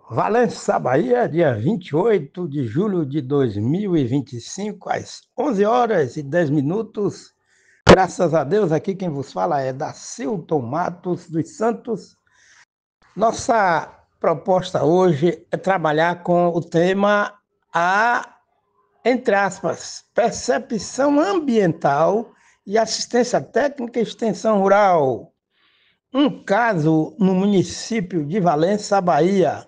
Valença, Bahia, dia 28 de julho de 2025, às 11 horas e 10 minutos. Graças a Deus, aqui quem vos fala é Dacilton Matos dos Santos. Nossa proposta hoje é trabalhar com o tema entre aspas, percepção ambiental e assistência técnica e extensão rural. Um caso no município de Valença, Bahia.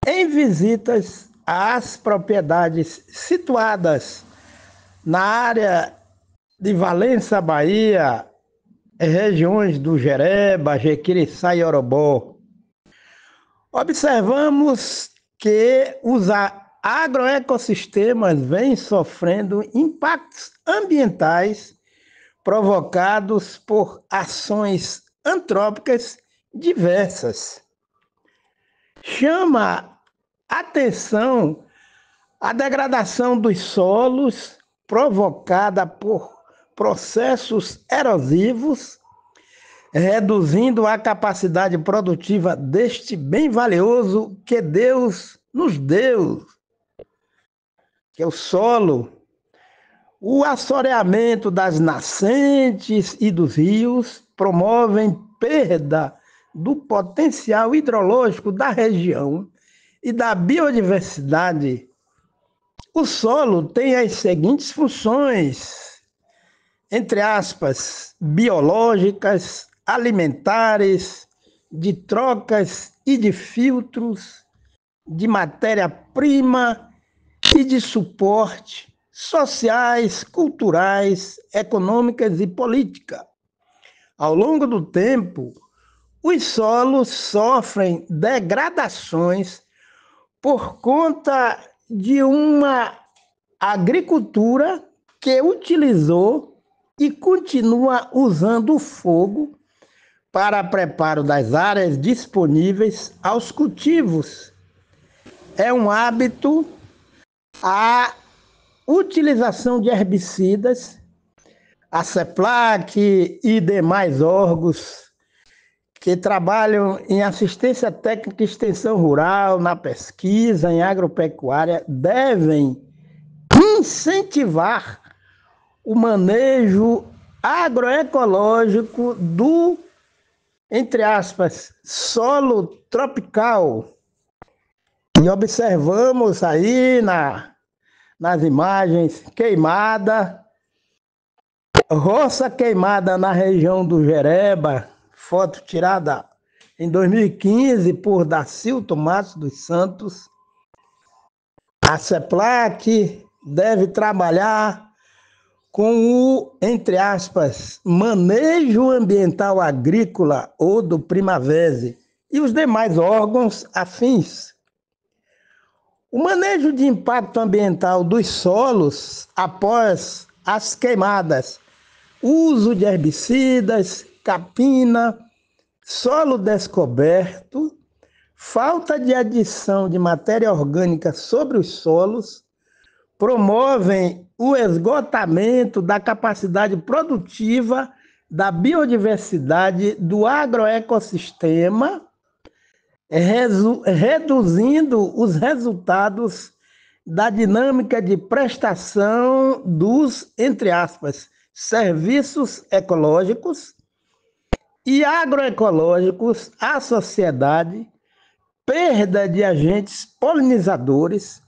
Em visitas às propriedades situadas na área de Valença, Bahia, regiões do Jereba, Jequiriçá e Orobó, observamos que os agroecossistemas vêm sofrendo impactos ambientais provocados por ações antrópicas diversas. Chama atenção a degradação dos solos provocada por processos erosivos, reduzindo a capacidade produtiva deste bem valioso que Deus nos deu, que é o solo. O assoreamento das nascentes e dos rios promovem perda do potencial hidrológico da região e da biodiversidade. O solo tem as seguintes funções, entre aspas, biológicas, alimentares, de trocas e de filtros, de matéria-prima e de suporte, sociais, culturais, econômicas e políticas. Ao longo do tempo, os solos sofrem degradações por conta de uma agricultura que utilizou e continua usando o fogo para preparo das áreas disponíveis aos cultivos. É um hábito a utilização de herbicidas, a CEPLAC e demais órgãos que trabalham em assistência técnica e extensão rural, na pesquisa, em agropecuária, devem incentivar o manejo agroecológico do, entre aspas, solo tropical. E observamos aí nas imagens roça queimada na região do Jereba, foto tirada em 2015 por Dacilton Matos dos Santos. A CEPLAC deve trabalhar com o, entre aspas, manejo ambiental agrícola ou do Primavera e os demais órgãos afins. O manejo de impacto ambiental dos solos após as queimadas, uso de herbicidas, capina, solo descoberto, falta de adição de matéria orgânica sobre os solos, promovem o esgotamento da capacidade produtiva da biodiversidade do agroecossistema, reduzindo os resultados da dinâmica de prestação dos, entre aspas, serviços ecológicos e agroecológicos à sociedade, perda de agentes polinizadores.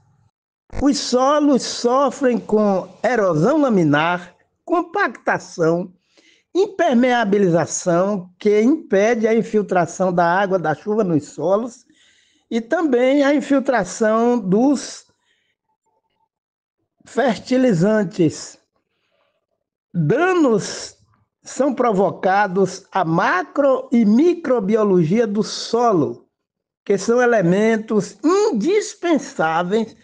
Os solos sofrem com erosão laminar, compactação, impermeabilização, que impede a infiltração da água da chuva nos solos, e também a infiltração dos fertilizantes. Danos são provocados à macro e microbiologia do solo, que são elementos indispensáveis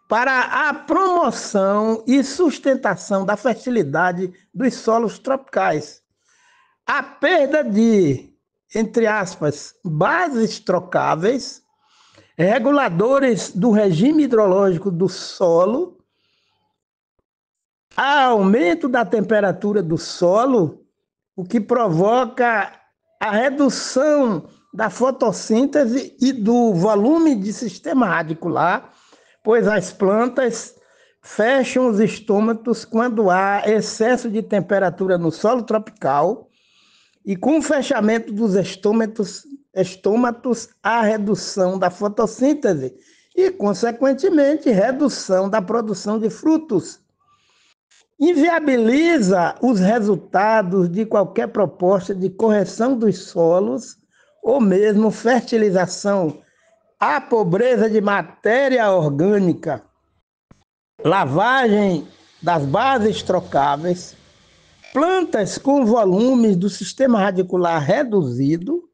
para a promoção e sustentação da fertilidade dos solos tropicais. A perda de, entre aspas, bases trocáveis, reguladores do regime hidrológico do solo, aumento da temperatura do solo, o que provoca a redução da fotossíntese e do volume de sistema radicular, pois as plantas fecham os estômatos quando há excesso de temperatura no solo tropical e com o fechamento dos estômatos há redução da fotossíntese e, consequentemente, redução da produção de frutos. Inviabiliza os resultados de qualquer proposta de correção dos solos ou mesmo fertilização. A pobreza de matéria orgânica, lavagem das bases trocáveis, plantas com volumes do sistema radicular reduzido,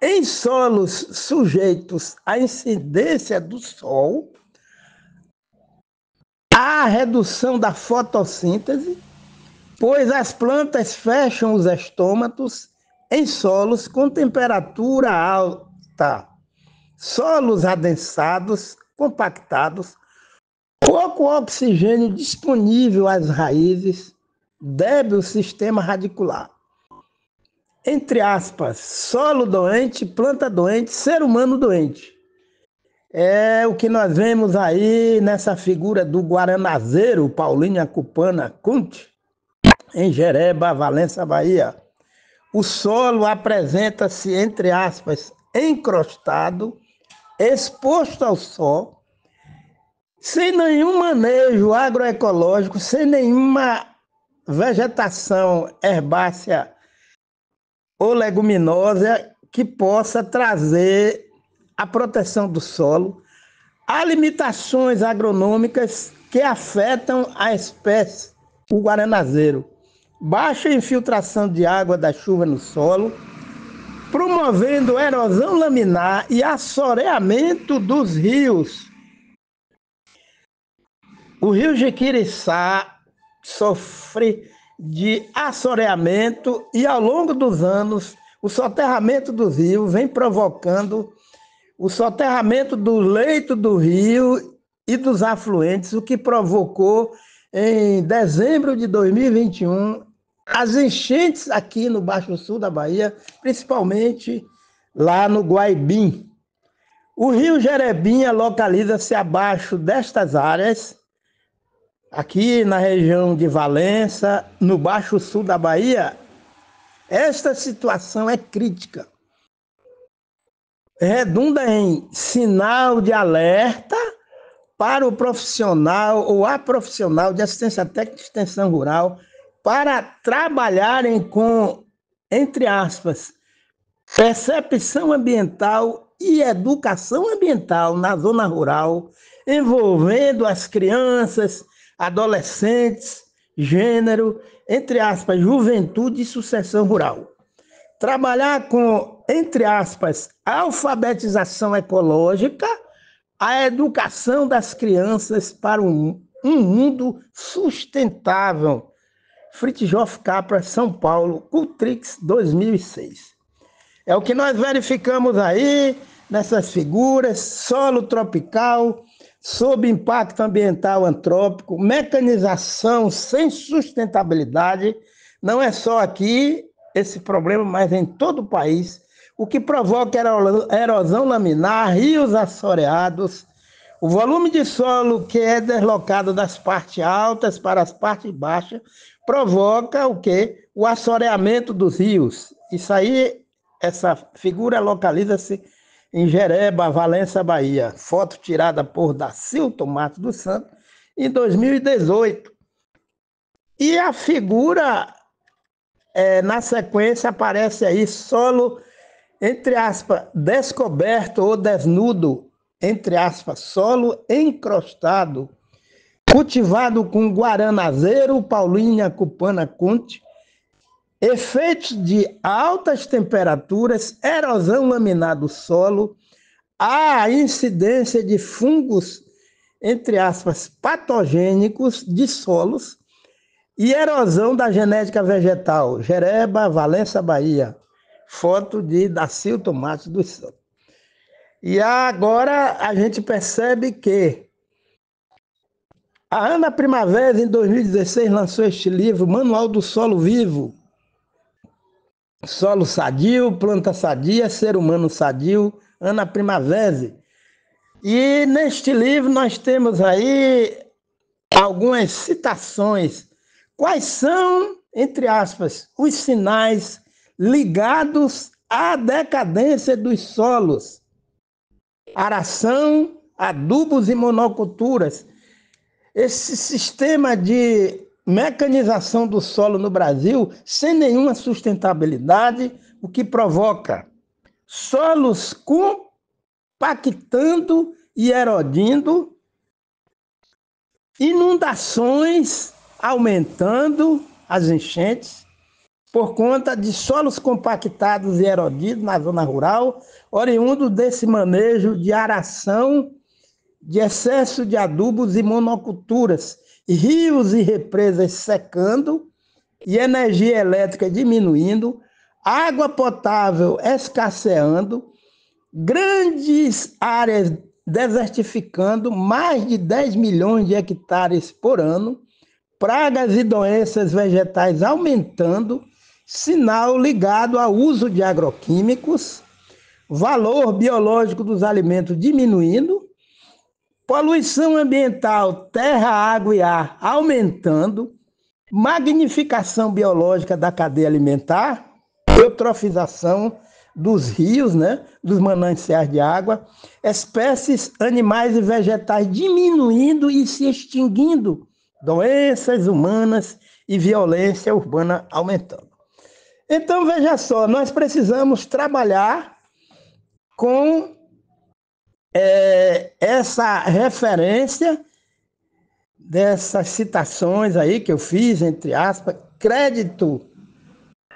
em solos sujeitos à incidência do sol, a redução da fotossíntese, pois as plantas fecham os estômatos em solos com temperatura alta, solos adensados, compactados, pouco oxigênio disponível às raízes, débil sistema radicular. Entre aspas, solo doente, planta doente, ser humano doente. É o que nós vemos aí nessa figura do guaranazeiro Paulínia Cupana Kundt, em Jereba, Valença, Bahia. O solo apresenta-se, entre aspas, encrostado, exposto ao sol, sem nenhum manejo agroecológico, sem nenhuma vegetação herbácea ou leguminosa que possa trazer a proteção do solo, há limitações agronômicas que afetam a espécie, o guaranazeiro. Baixa infiltração de água da chuva no solo, promovendo erosão laminar e assoreamento dos rios. O rio Jequiriçá sofre de assoreamento e, ao longo dos anos, o soterramento dos rios vem provocando o soterramento do leito do rio e dos afluentes, o que provocou, em dezembro de 2021, as enchentes aqui no Baixo Sul da Bahia, principalmente lá no Guaibim. O rio Jerebinha localiza-se abaixo destas áreas, aqui na região de Valença, no Baixo Sul da Bahia. Esta situação é crítica. Redunda em sinal de alerta para o profissional ou a profissional de assistência técnica e extensão rural para trabalharem com, entre aspas, percepção ambiental e educação ambiental na zona rural, envolvendo as crianças, adolescentes, gênero, entre aspas, juventude e sucessão rural. Trabalhar com, entre aspas, alfabetização ecológica, a educação das crianças para um mundo sustentável. Fritjof Capra, São Paulo, Cultrix 2006. É o que nós verificamos aí nessas figuras: solo tropical, sob impacto ambiental antrópico, mecanização sem sustentabilidade. Não é só aqui esse problema, mas em todo o país, o que provoca erosão laminar, rios assoreados, o volume de solo que é deslocado das partes altas para as partes baixas, provoca o quê? O assoreamento dos rios. Isso aí, essa figura localiza-se em Jereba, Valença, Bahia. Foto tirada por Dacilton Matos dos Santos em 2018. E a figura, na sequência, aparece aí solo, entre aspas, descoberto ou desnudo, entre aspas, solo encrostado, cultivado com guaranazeiro, Paulínia Cupana Kundt, efeitos de altas temperaturas, erosão laminar do solo, a incidência de fungos, entre aspas, patogênicos de solos e erosão da genética vegetal. Jereba, Valença, Bahia. Foto de Dacilton Matos dos Santos. E agora a gente percebe que a Ana Primavera, em 2016, lançou este livro, Manual do Solo Vivo, Solo sadio, planta sadia, ser humano sadio, Ana Primavera. E neste livro nós temos aí algumas citações. Quais são, entre aspas, os sinais ligados à decadência dos solos? Aração, adubos e monoculturas. Esse sistema de mecanização do solo no Brasil, sem nenhuma sustentabilidade, o que provoca solos compactando e erodindo, inundações aumentando as enchentes, por conta de solos compactados e erodidos na zona rural, oriundo desse manejo de aração, de excesso de adubos e monoculturas, rios e represas secando e energia elétrica diminuindo, água potável escasseando, grandes áreas desertificando, mais de 10 milhões de hectares por ano, pragas e doenças vegetais aumentando, sinal ligado ao uso de agroquímicos, valor biológico dos alimentos diminuindo, poluição ambiental, terra, água e ar aumentando, magnificação biológica da cadeia alimentar, eutrofização dos rios, dos mananciais de água, espécies animais e vegetais diminuindo e se extinguindo, doenças humanas e violência urbana aumentando. Então, veja só, nós precisamos trabalhar com essa referência dessas citações aí que eu fiz, entre aspas, crédito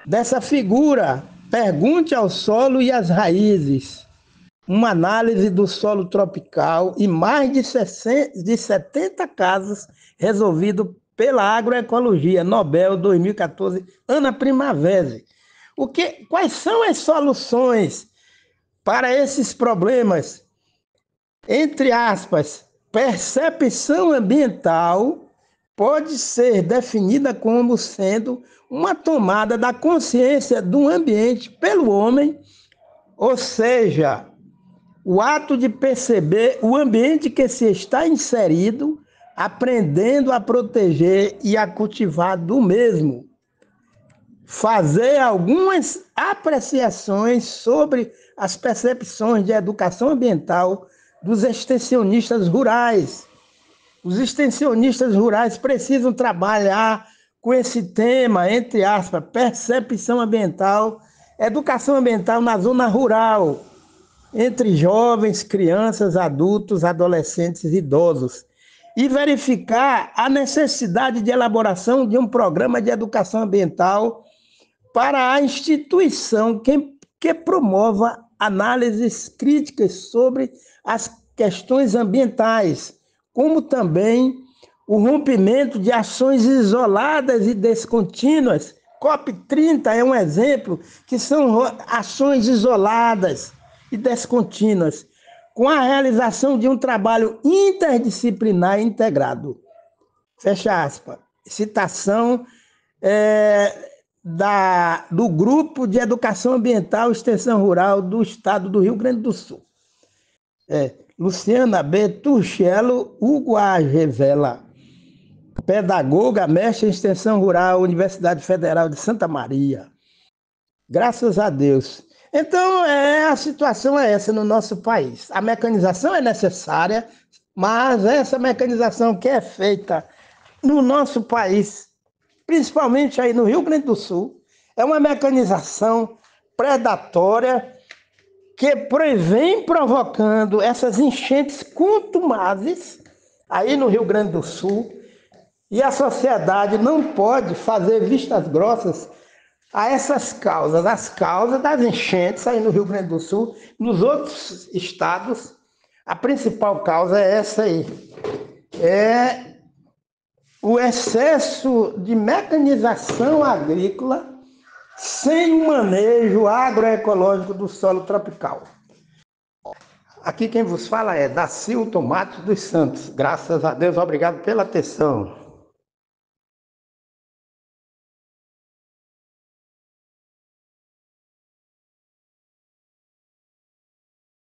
dessa figura, pergunte ao solo e às raízes, uma análise do solo tropical e mais de 70 casos resolvidos pela agroecologia, Nobel 2014, Ana Primavera. Quais são as soluções para esses problemas? Entre aspas, percepção ambiental pode ser definida como sendo uma tomada da consciência do ambiente pelo homem, ou seja, o ato de perceber o ambiente que se está inserido, aprendendo a proteger e a cultivar do mesmo. Fazer algumas apreciações sobre as percepções de educação ambiental dos extensionistas rurais. Os extensionistas rurais precisam trabalhar com esse tema, entre aspas, percepção ambiental, educação ambiental na zona rural, entre jovens, crianças, adultos, adolescentes e idosos, e verificar a necessidade de elaboração de um programa de educação ambiental para a instituição que promova análises críticas sobre as questões ambientais, como também o rompimento de ações isoladas e descontínuas. COP30 é um exemplo, que são ações isoladas e descontínuas, com a realização de um trabalho interdisciplinar integrado. Fecha aspas. Citação do Grupo de Educação Ambiental e Extensão Rural do Estado do Rio Grande do Sul. Luciana B. Turchello Hugo A. Revela, pedagoga, mestre em Extensão Rural, Universidade Federal de Santa Maria. Graças a Deus. Então, a situação é essa no nosso país. A mecanização é necessária, mas essa mecanização que é feita no nosso país, principalmente aí no Rio Grande do Sul, é uma mecanização predatória que vem provocando essas enchentes contumazes aí no Rio Grande do Sul, e a sociedade não pode fazer vistas grossas a essas causas, as causas das enchentes aí no Rio Grande do Sul. Nos outros estados, a principal causa é essa aí, é o excesso de mecanização agrícola sem o manejo agroecológico do solo tropical. Aqui quem vos fala é Dacilton Matos dos Santos. Graças a Deus, obrigado pela atenção.